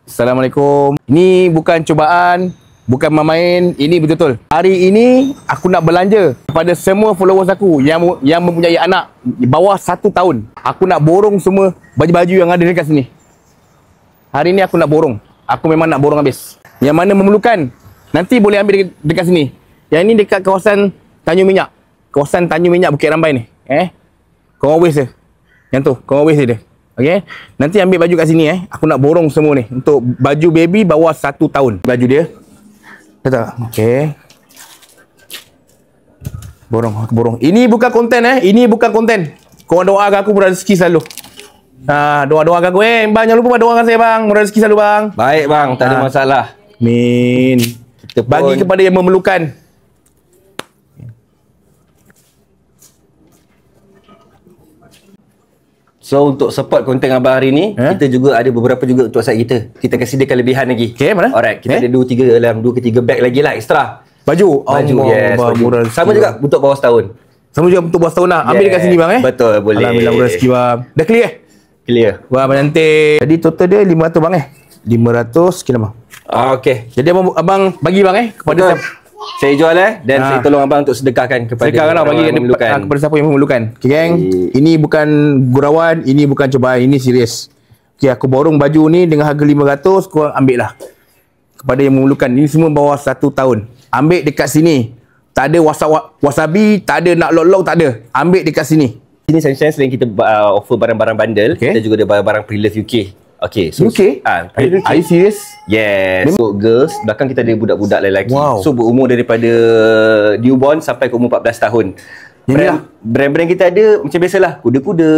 Assalamualaikum. Ini bukan cubaan, bukan main-main, ini betul-betul. Hari ini aku nak belanja kepada semua followers aku yang mempunyai anak bawah 1 tahun. Aku nak borong semua baju-baju yang ada dekat sini. Hari ini aku nak borong. Aku memang nak borong habis. Yang mana memerlukan, nanti boleh ambil dekat sini. Yang ini dekat kawasan Tanjung Minyak. Kawasan Tanjung Minyak Bukit Rambai ni. Korang waste dia. Yang tu, korang waste dia. Okey. Nanti ambil baju kat sini Aku nak borong semua ni untuk baju baby bawah 1 tahun. Baju dia. Betul. Okey. Borong, aku borong. Ini bukan konten Ini bukan konten. Korang doakan aku murah rezeki selalu. Doakan aku bang, jangan lupa doakan saya bang. Murah rezeki selalu bang. Baik bang, tak ada masalah. Amin. Bagi kepada yang memerlukan. So untuk support konten abang hari ni, kita juga ada beberapa juga untuk website kita. Kita kasih dia kelebihan lagi. Okay, mana? Alright, kita ada 2 ke 3 bag lagi lah extra. Baju? Yes, baju. Sama juga untuk bawah setahun. Sama juga untuk bawah setahun lah. Ambil dekat sini bang Betul, boleh. Alhamdulillah murah rezeki bang. Dah clear? Clear. Wah, cantik. Jadi total dia 500 bang 500 sekian bang. Okay. Jadi abang bagi bang kepada saya jual dan saya tolong abang untuk sedekahkan kepada bagi yang memerlukan. Kepada siapa yang memerlukan. Okay, geng. Ini bukan gurauan, ini bukan cobaan, ini serius. Okay, aku borong baju ni dengan harga 500, korang ambil lah. Kepada yang memerlukan. Ini semua bawah 1 tahun. Ambil dekat sini. Tak ada wasabi, tak ada nak lock-lock, tak ada. Ambil dekat sini. Sini Sunshine selain kita offer barang-barang bundle, kita juga ada barang-barang pre-love UK. Okay, so UK? Are you serious? Yes. So girls, belakang kita ada budak-budak lelaki. Wow. So berumur daripada newborn sampai ke umur 14 tahun. Brand-brand kita ada macam biasalah, kuda-kuda.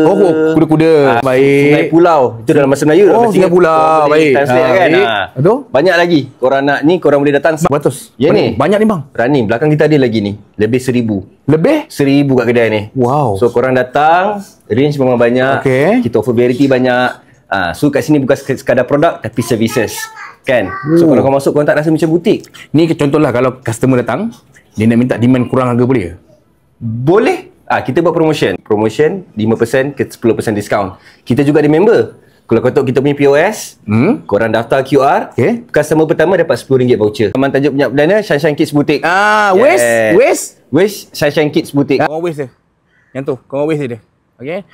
Kuda-kuda. Baik. Sungai Pulau. Itu dalam bahasa Melayu. Sungai Pulau. Baik. Kan? Betul? Banyak lagi. Korang nak ni, korang boleh datang. 100. Ya ni. Banyak ni bang. Running. Belakang kita ada lagi ni. Lebih 1000. Lebih? 1000 kat kedai ni. Wow. So korang datang, range memang banyak. Okay. Kita offer variety banyak. So kat sini bukan sekadar produk tapi services. Kan? So kalau kau masuk, kau tak rasa macam butik. Ni contohlah kalau customer datang, dia nak minta demand kurang harga boleh ke? Boleh. Kita buat promotion. Promotion 5% ke 10% diskaun. Kita juga ada member. Kalau kau tahu kita punya POS, korang daftar QR, customer pertama dapat RM10 voucher. Aman tajuk punya perdana, Sunshine Kids Boutique. Wish Sunshine Kids Boutique. Korang waste dia. Yang tu, korang waste dia. Okay.